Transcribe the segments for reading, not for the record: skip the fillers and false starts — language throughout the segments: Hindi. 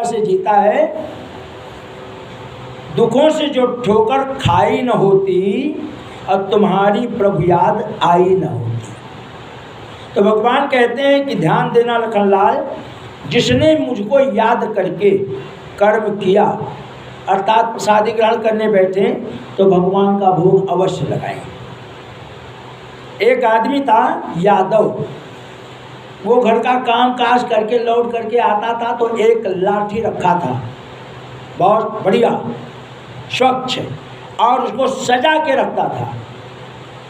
से जीता है, दुखों से जो ठोकर खाई न होती, अब तुम्हारी प्रभु याद आई न होती। तो भगवान कहते हैं कि ध्यान देना लखनलाल, जिसने मुझको याद करके कर्म किया अर्थात प्रसादी ग्रहण करने बैठे तो भगवान का भोग अवश्य लगाएं। एक आदमी था यादव, वो घर का काम काज करके लौट करके आता था तो एक लाठी रखा था बहुत बढ़िया स्वच्छ, और उसको सजा के रखता था।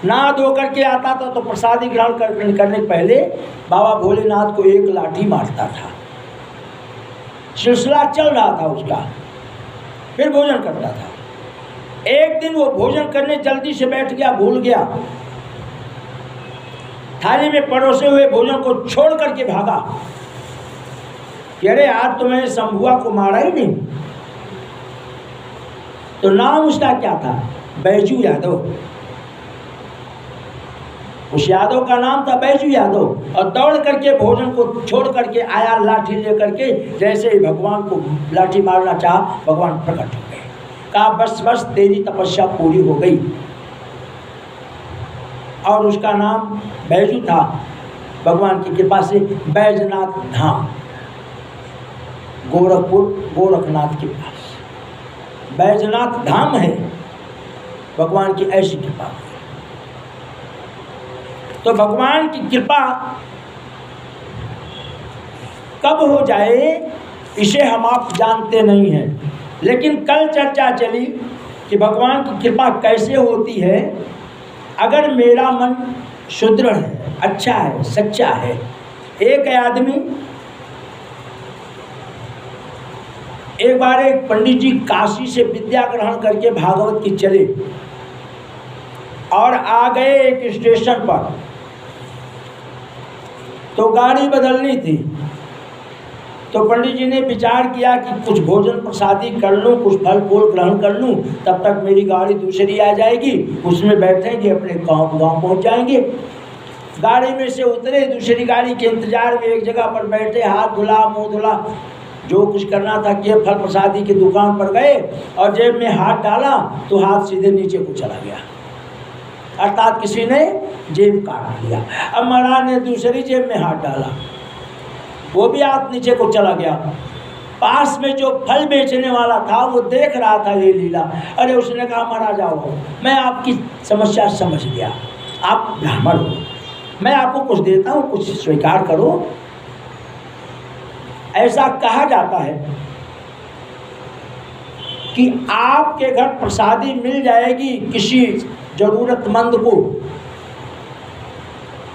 नहा धो करके आता था तो प्रसादी ग्रहण करने के पहले बाबा भोलेनाथ को एक लाठी मारता था। सिलसिला चल रहा था उसका, फिर भोजन करता था। एक दिन वो भोजन करने जल्दी से बैठ गया, भूल गया, थाली में परोसे हुए भोजन को छोड़ करके भागा कि अरे आज तो मैंने शंभुआ को मारा ही नहीं। तो नाम उसका क्या था? बैजू यादव। उस यादव का नाम था बैजू यादव। और दौड़ करके भोजन को छोड़ करके आया लाठी लेकर के। जैसे ही भगवान को लाठी मारना चाहा, भगवान प्रकट हो गए, कहा बस बस तेरी तपस्या पूरी हो गई। और उसका नाम बैजू था। भगवान की कृपा से बैजनाथ धाम, गोरखपुर गोरखनाथ के पास बैजनाथ धाम है। भगवान की ऐसी कृपा। तो भगवान की कृपा कब हो जाए इसे हम आप जानते नहीं हैं, लेकिन कल चर्चा चली कि भगवान की कृपा कैसे होती है। अगर मेरा मन सुदृढ़ है, अच्छा है, सच्चा है। एक आदमी, एक बार एक पंडित जी काशी से विद्या ग्रहण करके भागवत की चले और आ गए एक स्टेशन पर। तो गाड़ी बदलनी थी, तो पंडित जी ने विचार किया कि कुछ भोजन प्रसादी कर लूँ, कुछ फल फूल ग्रहण कर लूँ, तब तक मेरी गाड़ी दूसरी आ जाएगी, उसमें बैठेंगे, अपने गांव पहुंच जाएंगे। गाड़ी में से उतरे, दूसरी गाड़ी के इंतजार में एक जगह पर बैठे, हाथ धुला, मुंह धुला, जो कुछ करना था किए, फल प्रसादी की दुकान पर गए और जेब में हाथ डाला तो हाथ सीधे नीचे को चला गया, अर्थात किसी ने जेब काट लिया। अब महाराज ने दूसरी जेब में हाथ डाला, वो भी हाथ नीचे को चला गया। पास में जो फल बेचने वाला था वो देख रहा था ये लीला। अरे उसने कहा महाराज आओ, मैं आपकी समस्या समझ गया, आप ब्राह्मण हो, मैं आपको कुछ देता हूँ, कुछ स्वीकार करो। ऐसा कहा जाता है कि आपके घर प्रसादी मिल जाएगी किसी जरूरतमंद को,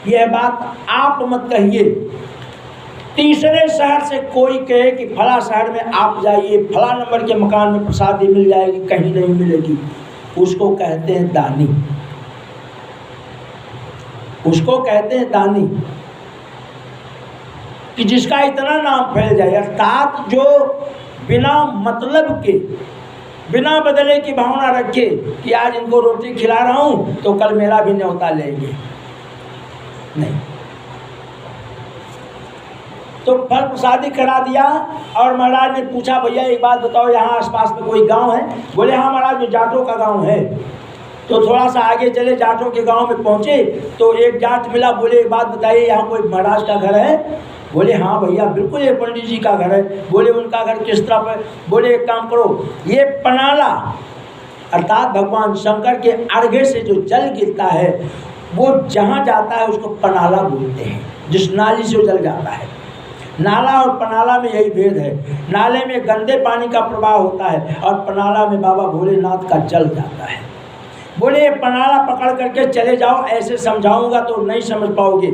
यह बात आप मत कहिए। तीसरे शहर से कोई कहे कि फला शहर में आप जाइए, फला नंबर के मकान में प्रसादी मिल जाएगी, कहीं नहीं मिलेगी, उसको कहते हैं दानी, उसको कहते हैं दानी। कि जिसका इतना नाम फैल जाए, अर्थात जो बिना मतलब के, बिना बदले की भावना रखे कि आज इनको रोटी खिला रहा हूँ तो कल मेरा भी न्योता लेंगे, नहीं। तो फल प्रसादी करा दिया और महाराज ने पूछा, भैया एक बात बताओ, यहाँ आसपास में कोई गांव है? बोले हाँ महाराज, जो जाटों का गांव है। तो थोड़ा सा आगे चले, जाटों के गांव में पहुँचे तो एक जाट मिला। बोले एक बात बताइए, यहाँ कोई महाराज का घर है? बोले हाँ भैया बिल्कुल, ये पंडित जी का घर है। बोले उनका घर किस तरह पर? बोले एक काम करो, ये पनाला अर्थात भगवान शंकर के अर्घ्य से जो जल गिरता है वो जहाँ जाता है उसको पनाला बोलते हैं, जिस नाली से जल जाता है। नाला और पनाला में यही भेद है, नाले में गंदे पानी का प्रवाह होता है और पनाला में बाबा भोलेनाथ का जल जाता है। बोले पनाला पकड़ करके चले जाओ, ऐसे समझाऊंगा तो नहीं समझ पाओगे।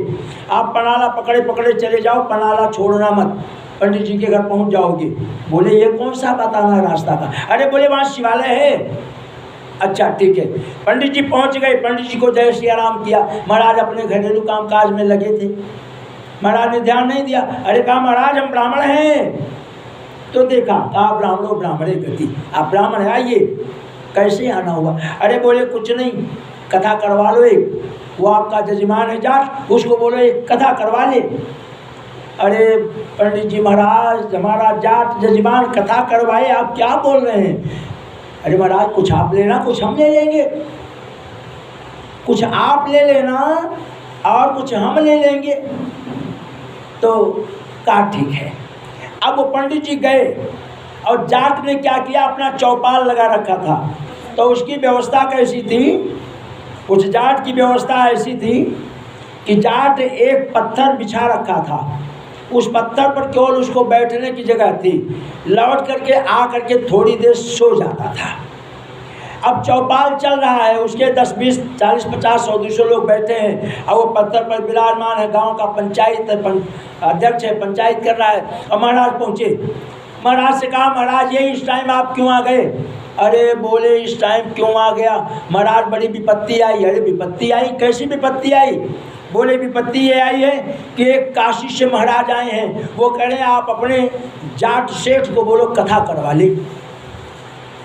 आप पनाला पकड़े पकड़े चले जाओ, पनाला छोड़ना मत, पंडित जी के घर पहुंच जाओगे। बोले ये कौन सा बताना रास्ता का? अरे बोले वहाँ शिवालय है। अच्छा ठीक है। पंडित जी पहुंच गए, पंडित जी को जय श्री राम किया। महाराज अपने घरेलू काम काज में लगे थे, महाराज ने ध्यान नहीं दिया। अरे कहा महाराज हम ब्राह्मण हैं। तो देखा, कहा ब्राह्मणों ब्राह्मणे गति, आप ब्राह्मण है, आइए। कैसे आना हुआ? अरे बोले कुछ नहीं, कथा करवा लो एक, वो आपका जजमान है जाट, उसको बोलो एक कथा करवा ले। अरे पंडित जी महाराज, हमारा जाट जजमान कथा करवाए, आप क्या बोल रहे हैं? अरे महाराज कुछ आप लेना, कुछ हम ले लेंगे, कुछ आप ले लेना और कुछ हम ले लेंगे। तो कहा ठीक है। अब वो पंडित जी गए और जाट ने क्या किया, अपना चौपाल लगा रखा था। तो उसकी व्यवस्था कैसी थी, उस जाट की व्यवस्था ऐसी थी कि जाट एक पत्थर बिछा रखा था, उस पत्थर पर केवल उसको बैठने की जगह थी, लौट करके आ करके थोड़ी देर सो जाता था। अब चौपाल चल रहा है, उसके 10, 20, 40, 50, 100, 200 लोग बैठे हैं और वो पत्थर पर विराजमान है। गांव का पंचायत अध्यक्ष है, पंचायत कर रहा है। और महाराज पहुँचे, महाराज से कहा, महाराज ये इस टाइम आप क्यों आ गए? अरे बोले इस टाइम क्यों आ गया महाराज, बड़ी विपत्ति आई। अरे विपत्ति आई, कैसी विपत्ति आई? बोले विपत्ति ये आई है कि एक काशी से महाराज आए हैं, वो कह रहे हैं आप अपने जाट सेठ को बोलो कथा करवा ले।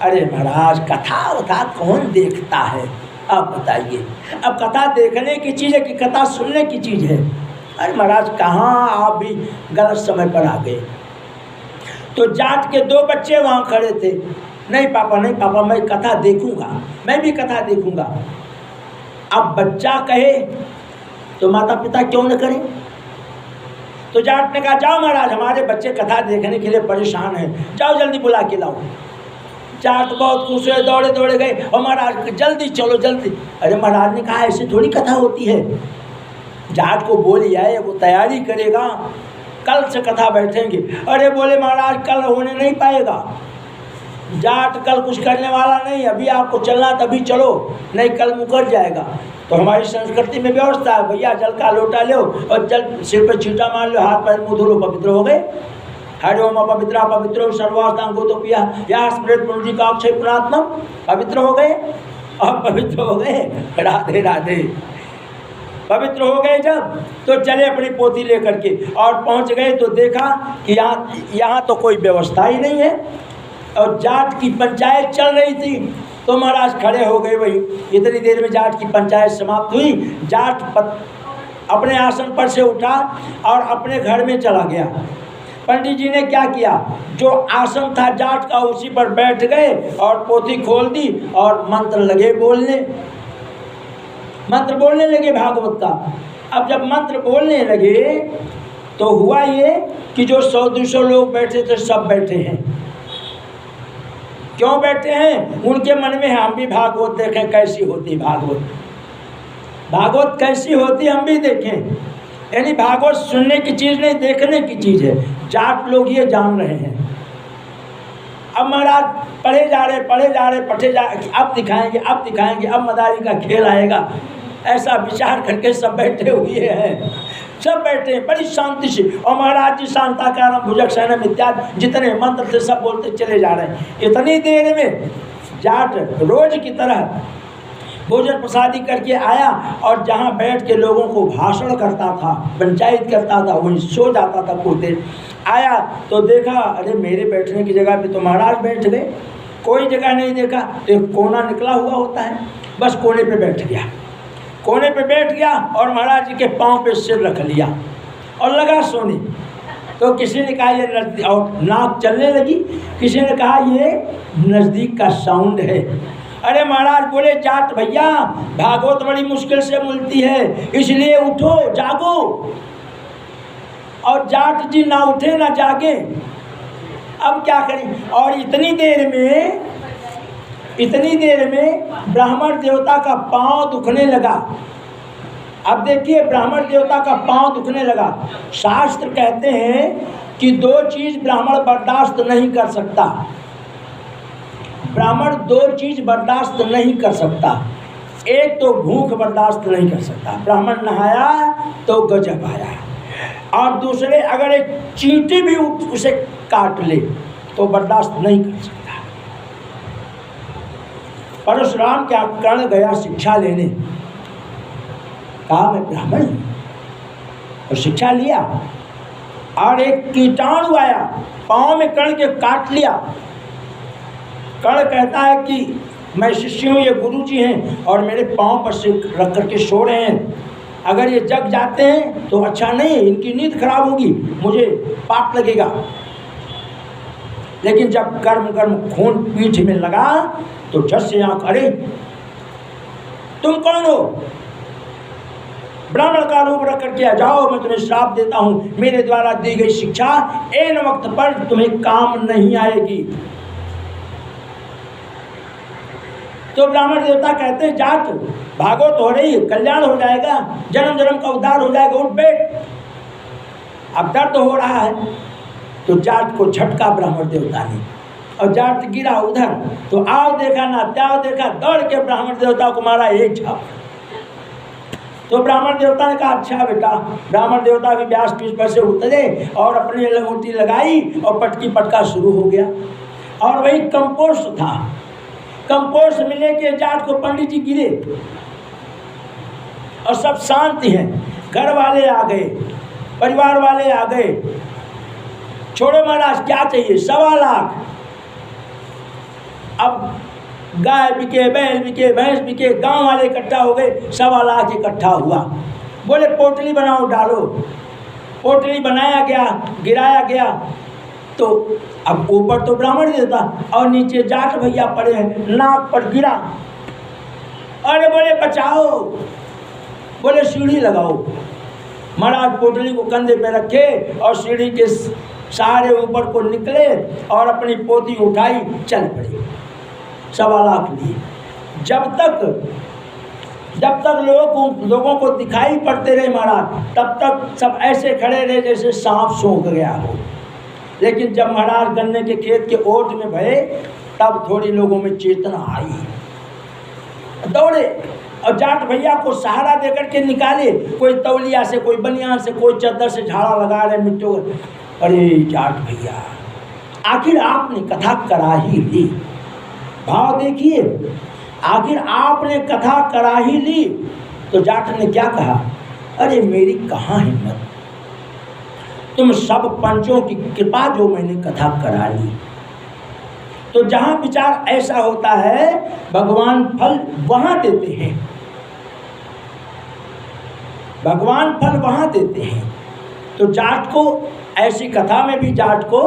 अरे महाराज कथा कौन देखता है, आप बताइए। अब कथा देखने की चीज़ है कि कथा सुनने की चीज़ है? अरे महाराज कहाँ, आप भी गलत समय पर आ गए। तो जाट के 2 बच्चे वहाँ खड़े थे। नहीं पापा, नहीं पापा, मैं कथा देखूंगा, मैं भी कथा देखूंगा। अब बच्चा कहे तो माता पिता क्यों न करें? तो जाट ने कहा, जाओ महाराज, हमारे बच्चे कथा देखने के लिए परेशान हैं, जाओ जल्दी बुला के लाओ। जाट बहुत खुश हुए, दौड़े दौड़े गए और महाराज जल्दी चलो जल्दी। अरे महाराज ने कहा ऐसी थोड़ी कथा होती है, जाट को बोलिए है, वो तैयारी करेगा, कल से कथा बैठेंगे। अरे बोले महाराज कल होने नहीं पाएगा, जाट कल कुछ करने वाला नहीं, अभी आपको चलना तभी चलो, नहीं कल मुकर जाएगा। तो हमारी संस्कृति में व्यवस्था है, भैया जल का लोटा लो और जल सिर पर छींटा मार लो, हाथ पैर मुँह धो लो, पवित्र हो गए। हरि ओम पवित्रा पवित्रो सर्वास्तांगो तो पिया या स्मृत पुण्य का अक्षय पुणात्म, पवित्र हो गए। अब पवित्र हो गए, राधे राधे। पवित्र हो गए जब, तो चले अपनी पोथी लेकर के और पहुंच गए तो देखा कि यहाँ तो कोई व्यवस्था ही नहीं है और जाट की पंचायत चल रही थी। तो महाराज खड़े हो गए, वही इतनी देर में जाट की पंचायत समाप्त हुई। जाट अपने आसन पर से उठा और अपने घर में चला गया। पंडित जी ने क्या किया, जो आसन था जाट का उसी पर बैठ गए और पोथी खोल दी और मंत्र लगे बोलने, मंत्र बोलने लगे भागवत का। अब जब मंत्र बोलने लगे तो हुआ ये कि जो 100-200 लोग बैठे थे सब बैठे हैं। क्यों बैठे हैं? उनके मन में हम भी भागवत देखें कैसी होती भागवत, भागवत कैसी होती हम भी देखें। यानी भागवत सुनने की चीज़ नहीं, देखने की चीज़ है। जाट लोग ये जान रहे हैं। अब महाराज पढ़े जा रहे पढ़े जा रहे, अब दिखाएंगे अब दिखाएंगे, अब मदारी का खेल आएगा, ऐसा विचार करके सब बैठे हुए हैं, सब बैठे हैं बड़ी शांति से। और महाराज जी शांताकारम भुजगशयनम इत्यादि जितने मंत्र थे सब बोलते चले जा रहे हैं। इतनी देर में जाट रोज की तरह भोजन प्रसादी करके आया और जहाँ बैठ के लोगों को भाषण करता था, पंचायत करता था, वहीं सो जाता था। कुछ देर आया तो देखा, अरे मेरे बैठने की जगह पे तो महाराज बैठ गए, कोई जगह नहीं देखा। एक कोना निकला हुआ होता है, बस कोने पे बैठ गया, कोने पे बैठ गया और महाराज जी के पाँव पे सिर रख लिया और लगा सोने। तो किसी ने कहा ये नज़दीक, और नाक चलने लगी, किसी ने कहा ये नज़दीक का साउंड है। अरे महाराज बोले, जाट भैया भागवत बड़ी मुश्किल से मिलती है, इसलिए उठो जागो। और जाट जी ना उठे ना जागे, अब क्या करें। और इतनी देर में ब्राह्मण देवता का पाँव दुखने लगा। अब देखिए, ब्राह्मण देवता का पाँव दुखने लगा। शास्त्र कहते हैं कि 2 चीज़ ब्राह्मण बर्दाश्त नहीं कर सकता, ब्राह्मण 2 चीज़ बर्दाश्त नहीं कर सकता। एक तो भूख बर्दाश्त नहीं कर सकता, ब्राह्मण नहाया तो गजब आया, और दूसरे अगर एक चींटी भी उसे काट ले तो बर्दाश्त नहीं कर सकता। परशुराम क्या कर्ण गया शिक्षा लेने, कहा मैं ब्राह्मण हूँ, और शिक्षा लिया और एक कीटाणु आया पाँव में कर्ण के काट लिया। कर्ण कहता है कि मैं शिष्य हूँ, ये गुरु जी हैं और मेरे पाँव पर से रख करके सो रहे हैं, अगर ये जग जाते हैं तो अच्छा नहीं, इनकी नींद खराब होगी, मुझे पाप लगेगा। लेकिन जब गर्म गर्म खून पीठ में लगा तो झट से आंख, अरे तुम कौन हो? ब्राह्मण का रूप रख करके आ जाओ, मैं तुम्हें श्राप देता हूं, मेरे द्वारा दी गई शिक्षा इन वक्त पर तुम्हें काम नहीं आएगी। तो ब्राह्मण देवता कहते हैं, जात भागो तो हो रही, कल्याण हो जाएगा, जन्म जन्म का उद्धार हो जाएगा, उठ बैठ, अब दर्द हो रहा है। तो जाट को झटका ब्राह्मण देवता ने, और जाट गिरा उधर, तो आओ देखा ना त्याव देखा, दौड़ के ब्राह्मण देवता को मारा एक झाप। तो ब्राह्मण देवता ने कहा, अच्छा बेटा। ब्राह्मण भी व्यास पीठ पर से उतरे और अपनी लंगोटी लगाई और पटकी पटका शुरू हो गया। और वही कंपोस्ट था, कंपोस्ट मिले के जाट को पंडित जी गिरे और सब शांति हैं, घर वाले आ गए, परिवार वाले आ गए, छोड़ो महाराज क्या चाहिए, 1.25 लाख। अब गाय बिके, बैल बिके, भैंस बिके, गांव वाले इकट्ठा हो गए, 1.25 लाख इकट्ठा हुआ। बोले पोटली बनाओ, डालो। पोटली बनाया गया, गिराया गया। तो अब ऊपर तो ब्राह्मण देवता और नीचे जाट भैया पड़े हैं, नाक पर गिरा। अरे बोले बचाओ, बोले सीढ़ी लगाओ। महाराज पोटली को कंधे पे रखे और सीढ़ी के सहारे ऊपर को निकले और अपनी पोती उठाई, चल पड़े। 1.25 लाख लिए। जब तक लोगों को दिखाई पड़ते रहे महाराज, तब तक सब ऐसे खड़े रहे जैसे सांप सूंघ गया हो। लेकिन जब महाराज गन्ने के खेत के ओट में भये, तब थोड़ी लोगों में चेतना आई, दौड़े और जाट भैया को सहारा देकर के निकाले। कोई तौलिया से, कोई बनियान से, कोई चद्दर से झाड़ा लगा रहे मिट्टो। अरे जाट भैया, आखिर आपने कथा करा ही ली। भाव देखिए, आखिर आपने कथा करा ही ली। तो जाट ने क्या कहा, अरे मेरी कहाँ हिम्मत, तुम सब पंचों की कृपा जो मैंने कथा करा ली। तो जहाँ विचार ऐसा होता है, भगवान फल वहाँ देते हैं, भगवान फल वहाँ देते हैं। तो जाट को ऐसी कथा में भी जाट को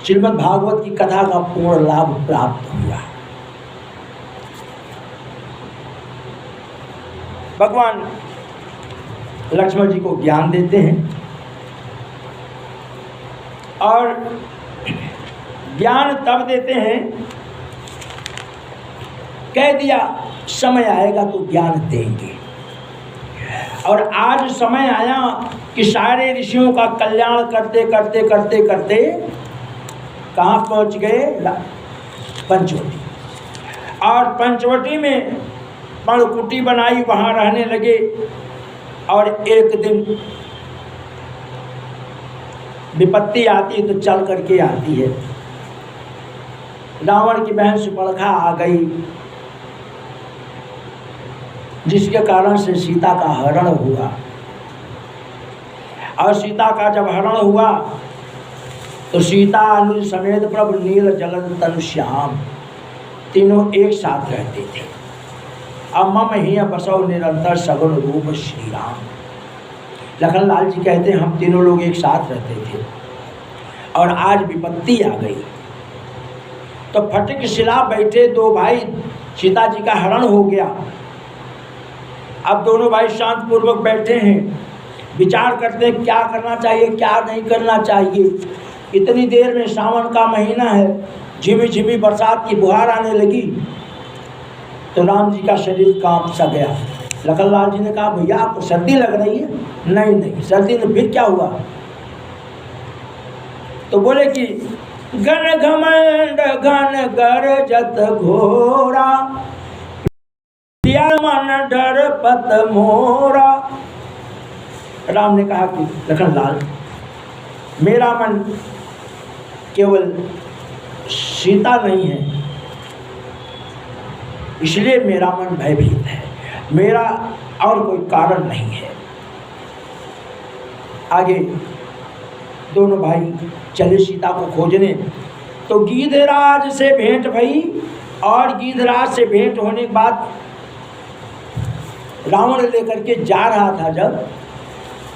श्रीमद् भागवत की कथा का पूर्ण लाभ प्राप्त हुआ। भगवान लक्ष्मण जी को ज्ञान देते हैं और ज्ञान तब देते हैं, कह दिया समय आएगा तो ज्ञान देंगे। और आज समय आया कि सारे ऋषियों का कल्याण करते करते करते करते कहाँ पहुँच गए, पंचवटी। और पंचवटी में पर्णकुटी बनाई, वहाँ रहने लगे। और एक दिन विपत्ति आती है तो चल करके आती है। रावण की बहन सुपर्णखा आ गई, जिसके कारण से सीता का हरण हुआ। और सीता का जब हरण हुआ तो सीता अनुज समेत प्रभु नील जगत तनु श्याम, तीनों एक साथ रहते थे। अब मम ही बसो निरंतर सगुण रूप श्री राम। लखनलाल जी कहते हैं, हम तीनों लोग एक साथ रहते थे और आज विपत्ति आ गई। तो फटिक शिला बैठे दो भाई, सीता जी का हरण हो गया। अब दोनों भाई शांत पूर्वक बैठे हैं, विचार करते हैं क्या करना चाहिए, क्या नहीं करना चाहिए। इतनी देर में सावन का महीना है, झिमी झिमी बरसात की बुहार आने लगी। तो राम जी का शरीर कांप सा गया। लखनलाल जी ने कहा, भैया आपको सर्दी लग रही है? नहीं नहीं, सर्दी ने फिर क्या हुआ? तो बोले कि घन घमंड घन गरजत घोरा, मन डर पत मोरा। राम ने कहा कि लखनलाल, मेरा मन केवल सीता नहीं है, इसलिए मेरा मन भयभीत है, मेरा और कोई कारण नहीं है। आगे दोनों भाई चले सीता को खोजने। तो गीधराज से भेंट भई और गीधराज से भेंट होने के बाद रावण लेकर के जा रहा था जब,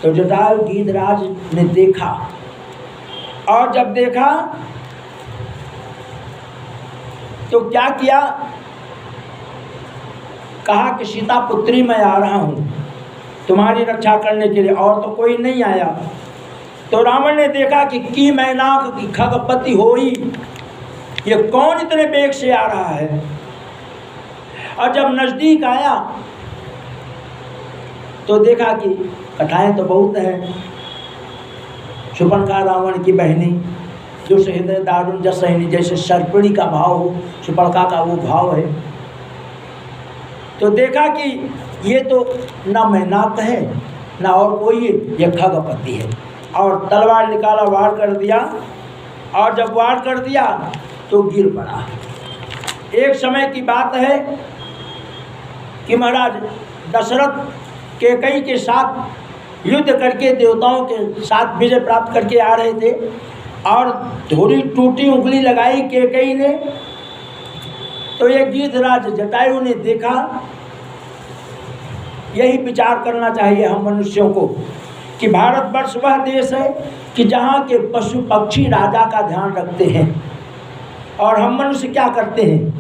तो जटायु गीधराज ने देखा, और जब देखा तो क्या किया, कहा कि सीता पुत्री मैं आ रहा हूँ तुम्हारी रक्षा करने के लिए, और तो कोई नहीं आया। तो रावण ने देखा कि मैनाक की खगपति होई, ये कौन इतने वेग से आ रहा है। और जब नजदीक आया तो देखा कि कथाएं तो बहुत हैं। शूर्पणखा रावण की बहनी, जो हृदय दारुण जसहिनी, जैसे सर्पिणी का भाव हो, शूर्पणखा का वो भाव है। तो देखा कि ये तो ना मैनाक है ना और कोई है, ये खगपति है। और तलवार निकाला, वार कर दिया, और जब वार कर दिया तो गिर पड़ा। एक समय की बात है कि महाराज दशरथ कैकेयी के साथ युद्ध करके देवताओं के साथ विजय प्राप्त करके आ रहे थे, और थोड़ी टूटी उंगली लगाई कैकेयी ने, तो ये गीधराज जटायु ने देखा। यही विचार करना चाहिए हम मनुष्यों को कि भारतवर्ष वह देश है कि जहाँ के पशु पक्षी राजा का ध्यान रखते हैं, और हम मनुष्य क्या करते हैं,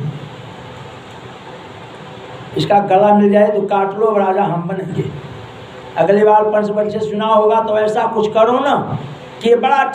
इसका गला मिल जाए तो काट लो, राजा हम बनेंगे। अगली बार पंचवटी से सुना होगा तो ऐसा कुछ करो ना कि बड़ा अच्छा